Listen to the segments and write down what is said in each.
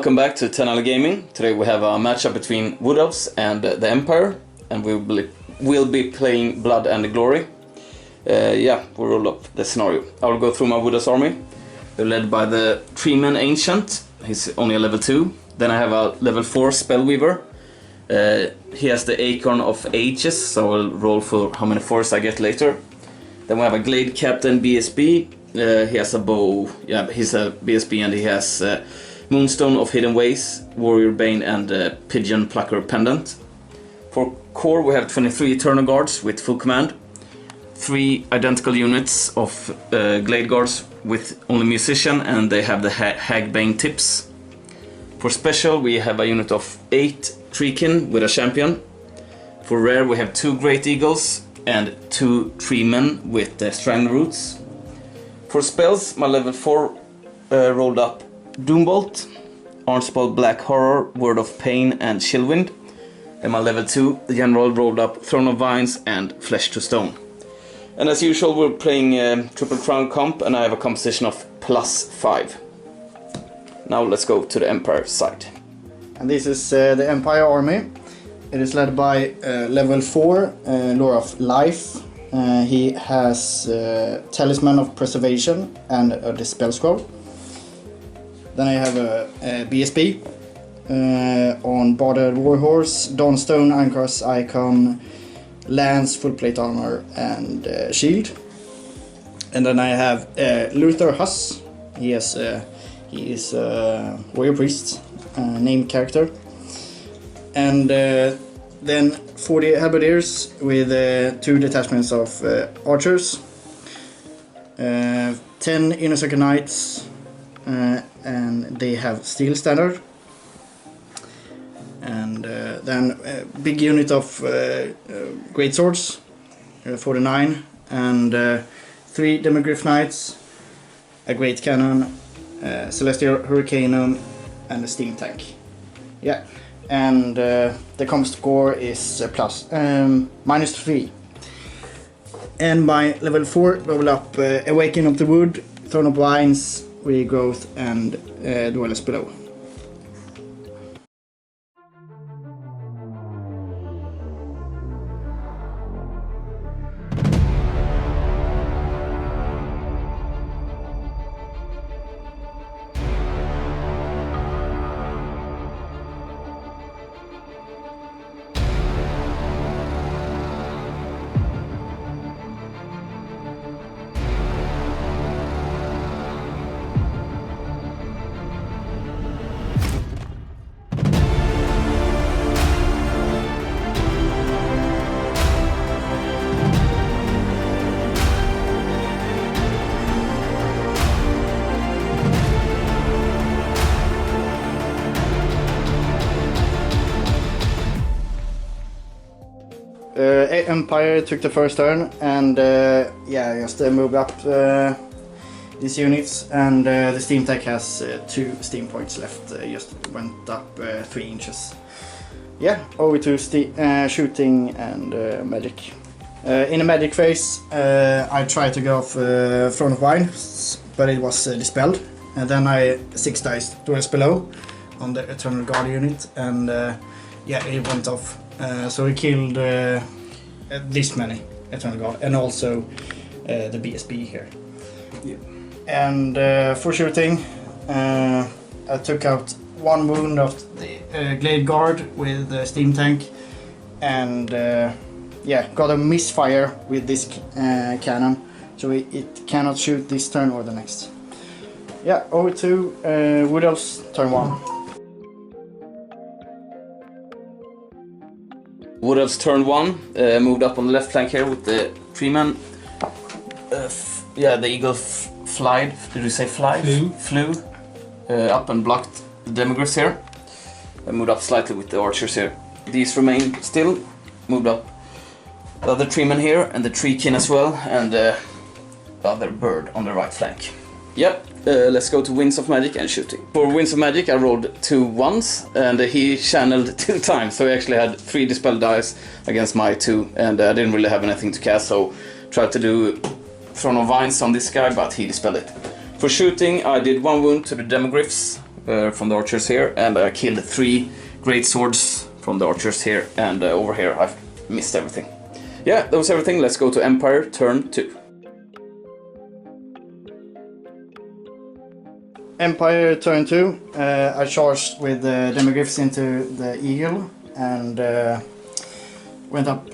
Welcome back to 10 Hour Gaming. Today we have a matchup between Wood Elves and the Empire, and we'll be playing Blood and Glory. We'll roll up the scenario. I will go through my Wood Elves army. They're led by the Treemen Ancient. He's only a level 2. Then I have a level 4 Spellweaver. He has the Acorn of Ages, so I'll roll for how many 4s I get later. Then we have a Glade Captain BSB. He has a bow. Yeah, he's a BSB, and he has Moonstone of Hidden Ways, Warrior Bane, and Pigeon Plucker Pendant. For core we have 23 Eternal Guards with full command, 3 identical units of Glade Guards with only Musician, and they have the Hagbane tips. For special we have a unit of 8 Treemen with a champion. For rare we have 2 Great Eagles and 2 Treemen with Strand Roots. For spells, my level 4 rolled up Doombolt, Arnspell Black Horror, Word of Pain, and Chillwind. And my level 2, the General, rolled up Throne of Vines and Flesh to Stone. And as usual, we're playing Triple Crown comp, and I have a composition of +5. Now let's go to the Empire side. And this is the Empire army. It is led by level 4, Lore of Life. He has Talisman of Preservation and a Dispel Scroll. Then I have a BSB on Bordered Warhorse, Dawnstone, Ironcross Icon, Lance, Full Plate Armor, and Shield. And then I have Luther Huss. He is a Warrior Priest, named character. And then 40 Halberdiers with 2 detachments of Archers, 10 Inner Circle Knights, and they have Steel Standard, and then a big unit of Great Swords, 49, and 3 Demogryph Knights, a Great Cannon, Celestial Hurricanum, and a Steam Tank. Yeah, and the comp score is -3. And my level 4 roll up Awakening of the Wood, Throne of Vines, Regrowth, and Dwellers Below. Empire took the first turn, and just moved up these units, and the Steam Tech has 2 steam points left, just went up 3 inches. Yeah, over to shooting and magic. In the magic phase, I tried to go off Throne of Vines, but it was dispelled, and then I 6 dice Dwellers Below on the Eternal Guard unit, and it went off. So we killed this many Eternal Guard, and also the BSB here. Yeah. And for shooting, I took out 1 wound of the Glade Guard with the Steam Tank, and got a misfire with this cannon, so it cannot shoot this turn or the next. Yeah, over to Wood Elves, turn 1. Wood Elves turn 1, moved up on the left flank here with the Treemen. The Eagle flied. Did you say fly? Flew up and blocked the Demogryphs here. I moved up slightly with the Archers here. These remain still. Moved up the other Treemen here, and the Treekin as well, and the other bird on the right flank. Yep. Let's go to Winds of Magic and shooting. For Winds of Magic I rolled 2 ones, and he channeled 2 times, so he actually had 3 dispel dice against my 2, and I didn't really have anything to cast, so tried to do Throne of Vines on this guy, but he dispelled it. For shooting I did 1 wound to the Demogryphs from the archers here, and I killed 3 great swords from the archers here, and over here I've missed everything. Yeah, that was everything. Let's go to Empire turn 2. Empire turn 2, I charged with the demogryphs into the eagle and went up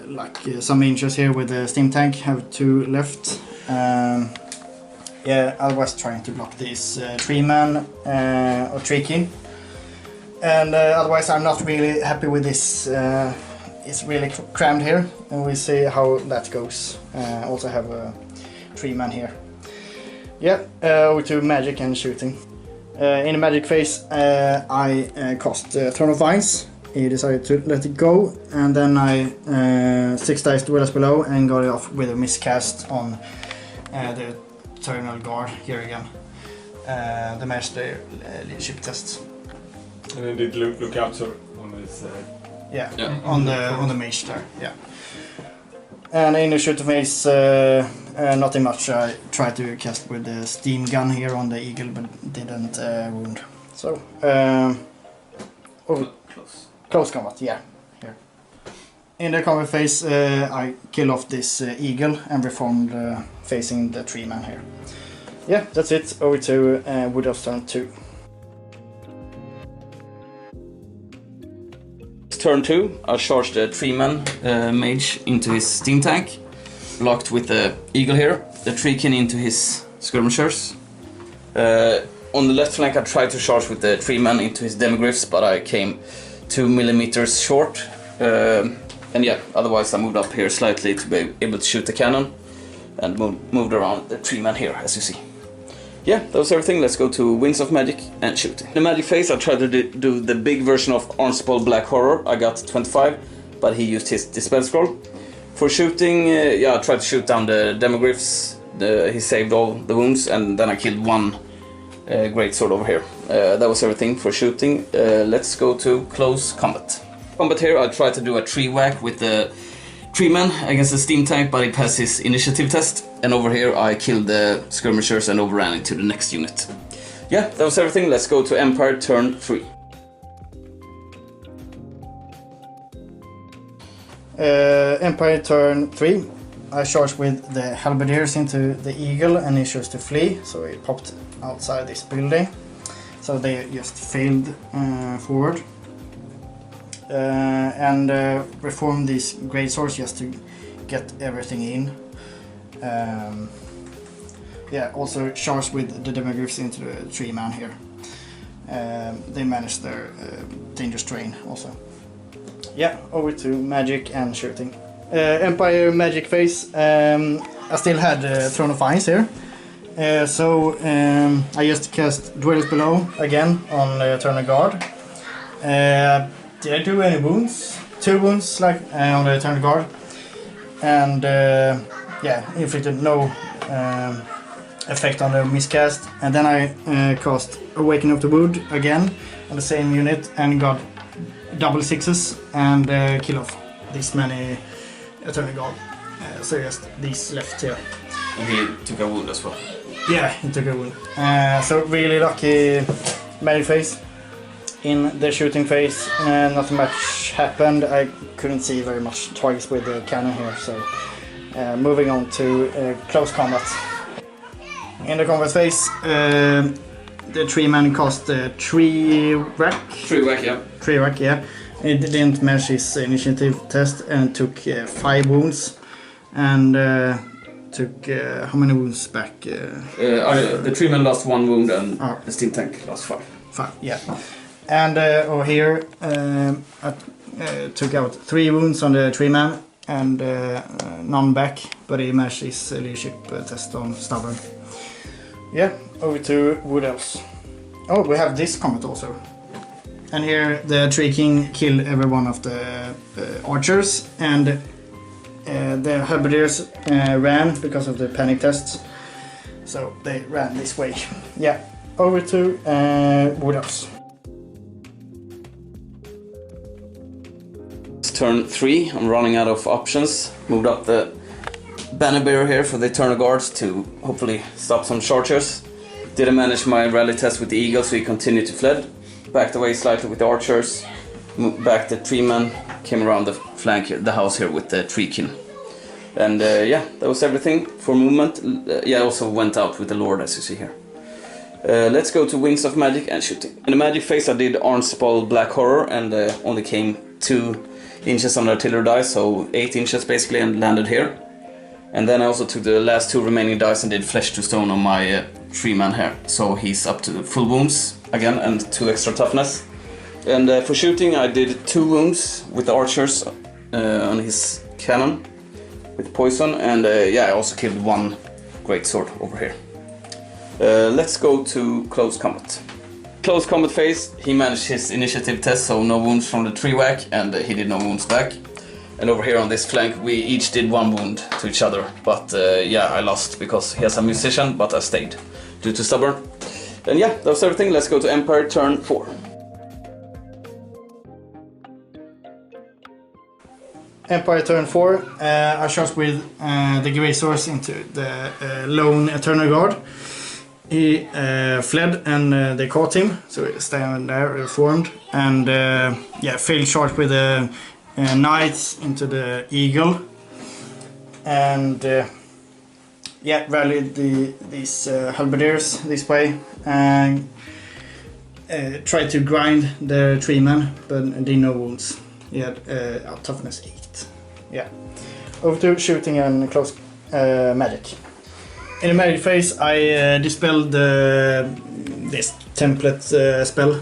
like some inches here with the steam tank. Have 2 left. Yeah, I was trying to block these Treemen or Treekin, and otherwise I'm not really happy with this. It's really crammed here, and we'll see how that goes. Also have a Treeman here. Yeah, over to magic and shooting. In the magic phase, I cast Throne of Vines. He decided to let it go, and then I 6 dice dwellers below and got it off with a miscast on the Eternal Guard here again. The master leadership test. And then did look out on his. Yeah, on the mage there. Yeah. And in the shooting phase, nothing much. I tried to cast with the steam gun here on the eagle, but didn't wound. So, close combat, yeah. Here. In the combat phase, I kill off this eagle and reformed facing the Treeman here. Yeah, that's it. Over to Wood of turn 2. Turn 2, I charged the Treeman mage into his steam tank, blocked with the eagle here, the Treekin into his skirmishers. On the left flank I tried to charge with the Treeman into his demogryphs, but I came 2 millimeters short. And yeah, otherwise I moved up here slightly to be able to shoot the cannon, and moved around the Treeman here, as you see. Yeah, that was everything. Let's go to Winds of Magic and shooting. In the magic phase, I tried to do the big version of Arnspoil Black Horror. I got 25, but he used his Dispel Scroll. For shooting, yeah, I tried to shoot down the demogryphs. He saved all the wounds, and then I killed 1 great sword over here. That was everything for shooting. Let's go to close combat. Combat here, I tried to do a tree whack with the Treeman against the steam tank, but he passed his initiative test. And over here I killed the skirmishers and overran into the next unit. Yeah, that was everything. Let's go to Empire turn 3. Empire turn 3. I charged with the halberdiers into the eagle, and he chose to flee, so he popped outside this building. So they just failed forward. And reformed these great swords just to get everything in. Yeah, also charged with the demogryphs into the Treeman here. They managed their dangerous terrain also. Yeah, over to magic and shooting. Empire magic phase. I still had Throne of Vines here. So I just cast Dwellers Below again on Eternal Guard. Did I do any wounds? 2 wounds like on the Eternal Guard. And yeah, inflicted no effect on the miscast. And then I cast Awakening of the Wood again on the same unit and got double 6s and kill off this many Eternal Guard. So just these left here. And he took a wound as well. Yeah, he took a wound. So really lucky magic phase. In the shooting phase, not much happened. I couldn't see very much targets with the cannon here, so moving on to close combat. In the combat phase, the Treeman cast the Tree Whack. Tree whack, yeah. Tree Whack, yeah. It didn't match his initiative test and took 5 wounds. And took how many wounds back? The Treeman lost 1 wound and the steam tank lost 5. 5, yeah. And over here, I took out 3 wounds on the Treeman and none back, but he matched his leadership test on Stubborn. Yeah, over to Wood Elves. Oh, we have this combat also. And here the Tree King killed every one of the archers, and the halberdiers ran because of the panic tests. So they ran this way. Yeah, over to Wood Elves. Turn 3, I'm running out of options. Moved up the banner bearer here for the Eternal Guards to hopefully stop some chargers. Didn't manage my rally test with the eagle, so he continued to fled. Backed away slightly with the archers. Moved back the Treemen. Came around the flank here, the house here with the Treekin. And yeah, that was everything for movement. Yeah, I also went out with the Lord, as you see here. Let's go to Wings of Magic and shooting. In the magic phase I did Arnspal Black Horror and only came 2 inches on the artillery dice, so 8 inches basically, and landed here. And then I also took the last 2 remaining dice and did Flesh to Stone on my Treeman here. So he's up to full wounds again and 2 extra toughness. And for shooting I did 2 wounds with the archers on his cannon with poison, and yeah, I also killed 1 great sword over here. Let's go to close combat. Close combat phase, he managed his initiative test, so no wounds from the tree whack, and he did no wounds back. And over here on this flank we each did 1 wound to each other, but yeah, I lost because he has a musician, but I stayed due to stubborn. And yeah, that was everything. Let's go to Empire turn 4. Empire turn 4, I shot with the Grey Source into the lone Eternal Guard. He fled and they caught him, so he stayed there reformed, and yeah, failed shot with the Knights into the Eagle, and yeah, rallied these halberdiers this way and tried to grind the Treemen, but did no wounds. He had toughness 8. Yeah. Over to shooting and close magic. In the magic phase I dispelled this template spell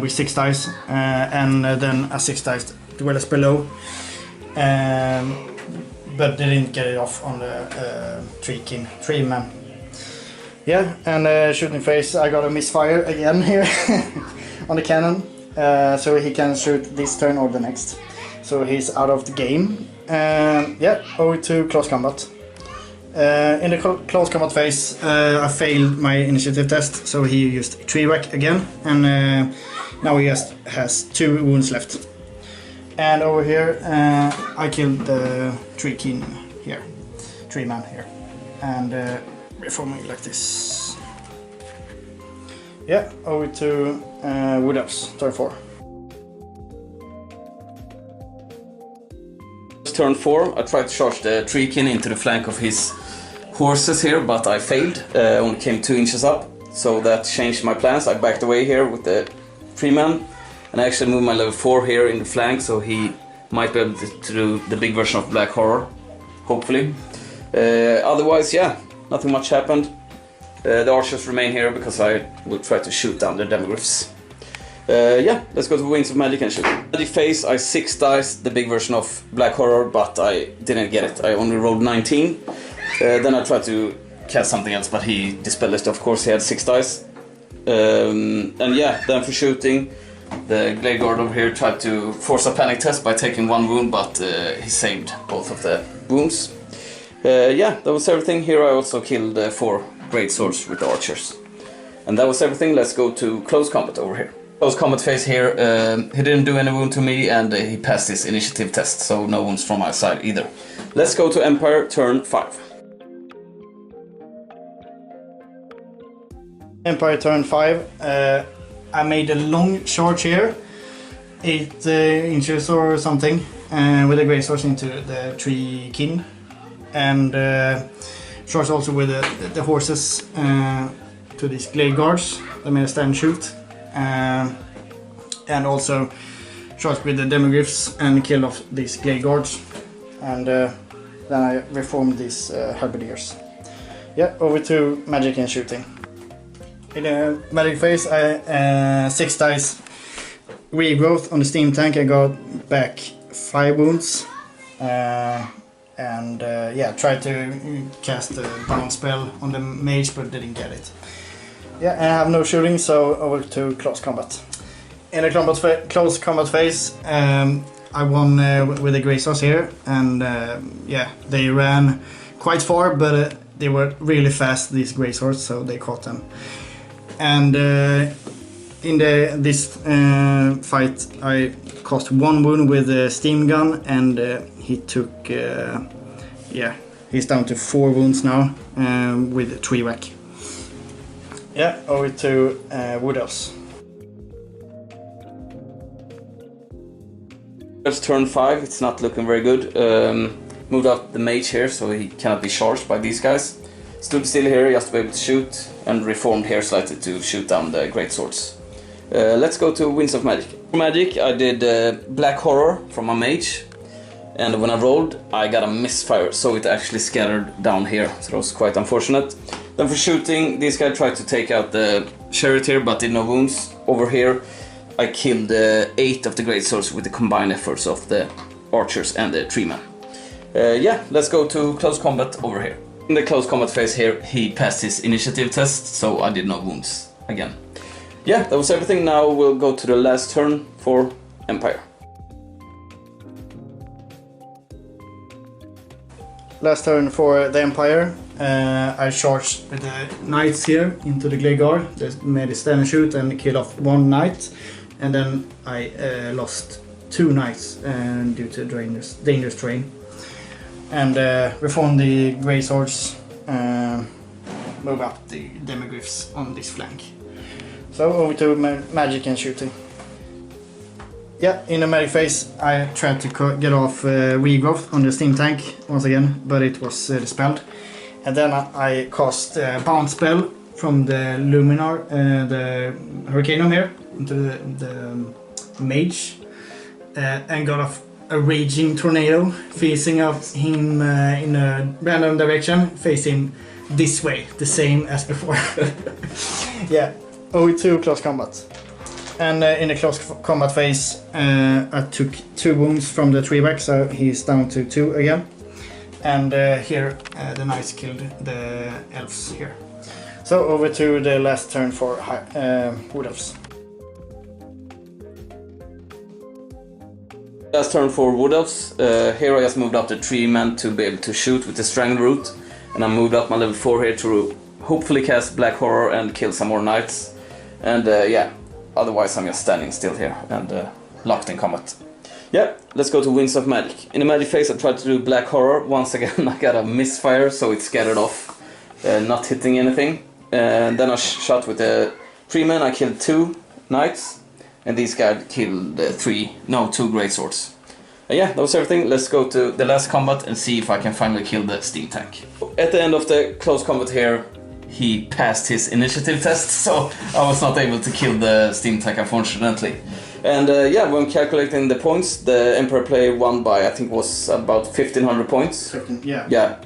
with 6 dice and then a 6 dice dwellers below, but didn't get it off on the Treeman. Yeah, and shooting phase I got a misfire again here on the cannon, so he can shoot this turn or the next, so he's out of the game. Yeah, over to close combat. In the close combat phase I failed my initiative test, so he used tree whack again, and now he just has 2 wounds left. And over here I killed the Treekin here, Treeman here, and reforming like this. Yeah, over to Wood Elves, turn 4. Turn 4, I tried to charge the Treekin into the flank of his horses here, but I failed. Only came 2 inches up, so that changed my plans. I backed away here with the Treeman, and I actually moved my level 4 here in the flank, so he might be able to do the big version of Black Horror, hopefully. Otherwise, yeah, nothing much happened. The archers remain here because I will try to shoot down the demogryphs. Yeah, let's go to Wings of Magic and shoot. Magic phase, I 6 dice, the big version of Black Horror, but I didn't get it. I only rolled 19. Then I tried to cast something else, but he dispelled it. Of course, he had 6 dice. And yeah, then for shooting, the Glade Guard over here tried to force a panic test by taking 1 wound, but he saved both of the wounds. Yeah, that was everything. Here I also killed 4 great swords with the archers. And that was everything. Let's go to close combat over here. Close combat phase here, he didn't do any wound to me, and he passed his initiative test, so no wounds from my side either. Let's go to Empire turn 5. Empire turn 5, I made a long charge here, 8 inches or something, with a Grey Source into the Treekin, and charged also with the horses to these Glade Guards. They made a stand shoot. And also charged with the demogryphs and killed off these Glade Guards, and then I reformed these halberdiers. Yeah, over to magic and shooting. In the magic phase I 6 dice regrowth on the steam tank. I got back 5 wounds, and yeah, tried to cast a bound spell on the mage but didn't get it. Yeah, I have no shooting, so over to close combat. In the close combat phase, I won with the Grey Source here, and yeah, they ran quite far, but they were really fast, these Grey Swords, so they caught them. And in this fight, I caused 1 wound with a steam gun, and he took, yeah, he's down to 4 wounds now with tree whack. Yeah, over to Wood Elves. It's turn 5, it's not looking very good. Moved out the mage here so he cannot be charged by these guys. Stood still here just to be able to shoot, and reformed here slightly to shoot down the great swords. Let's go to Winds of Magic. For Magic I did Black Horror from my mage, and when I rolled I got a misfire, so it actually scattered down here, so that was quite unfortunate. Then for shooting, this guy tried to take out the charioteer but did no wounds. Over here I killed 8 of the great swords with the combined efforts of the archers and the Treemen. Yeah, let's go to close combat over here. In the close combat phase here, he passed his initiative test, so I did no wounds again. Yeah, that was everything. Now we'll go to the last turn for Empire. Last turn for the Empire. I charged with the knights here into the Glade Guard. They made a stand and shoot and kill off 1 knight. And then I lost 2 knights due to dangerous terrain. And reform the grey swords, move up the demigryphs on this flank. So over to magic and shooting. Yeah, in the magic phase I tried to get off regrowth on the steam tank once again, but it was dispelled. And then I cast bounce spell from the Luminar, the Hurricanum here, into the mage, and got off a raging tornado facing up him in a random direction, facing this way, the same as before. Yeah, over to close combat. And in the close combat phase I took 2 wounds from the treeback, so he's down to 2 again. And here the knights killed the elves here. So over to the last turn for Wood Elves. Last turn for Wood Elves. Here I just moved up the Treemen to be able to shoot with the Strangle Root, and I moved up my level 4 here to hopefully cast Black Horror and kill some more knights. And yeah, otherwise I'm just standing still here and locked in combat. Yeah, let's go to Winds of Magic. In the magic phase I tried to do Black Horror. Once again I got a misfire, so it scattered off, not hitting anything. And then I shot with the Treemen. I killed 2 knights. And these guys killed 2 great swords. Yeah, that was everything. Let's go to the last combat and see if I can finally kill the steam tank. At the end of the close combat here, he passed his initiative test, so I was not able to kill the steam tank, unfortunately. And yeah, when calculating the points, the Emperor player won by, I think it was about 1500 points. 15, yeah. Yeah,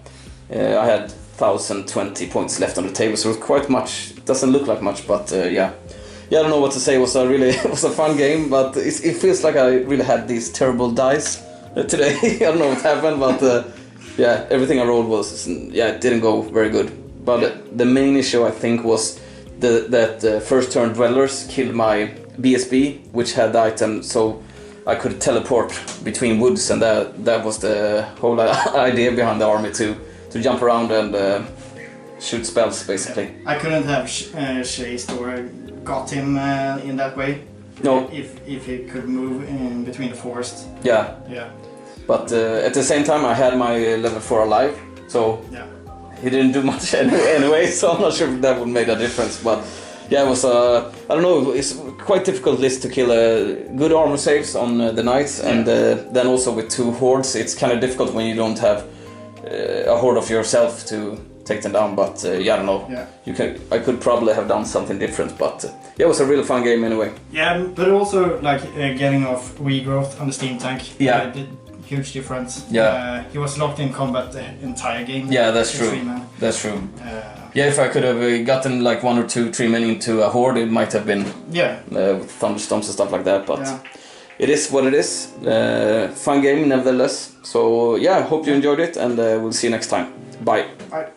I had 1020 points left on the table, so it was quite much. It doesn't look like much, but yeah. Yeah, I don't know what to say. It was a fun game, but it feels like I really had these terrible dice today. I don't know what happened, but yeah, everything I rolled was, yeah, it didn't go very good. But the main issue I think was that first turn Dwellers killed my BSB, which had the item, so I could teleport between woods, and that was the whole idea behind the army, to jump around and shoot spells, basically. I couldn't have chased or got him in that way. No. If he could move in between the forest. Yeah. Yeah. But at the same time I had my level 4 alive, so yeah. He didn't do much anyway, so I'm not sure if that would make a difference. But yeah, it was I don't know, it's quite difficult list to kill good armor saves on the knights, and then also with 2 hordes it's kind of difficult when you don't have a horde of yourself to take them down. But yeah, I don't know. Yeah. I could probably have done something different, but yeah, it was a really fun game anyway. Yeah, but also like getting off regrowth on the steam tank. Yeah. Did huge difference. Yeah. He was locked in combat the entire game. Yeah, that's true. That's true. Yeah, if I could have gotten like 1 or 2 Treemen into a horde, it might have been with thunderstorms and stuff like that. But it is what it is. Fun game nevertheless. So yeah, hope you enjoyed it, and we'll see you next time. Bye. Bye.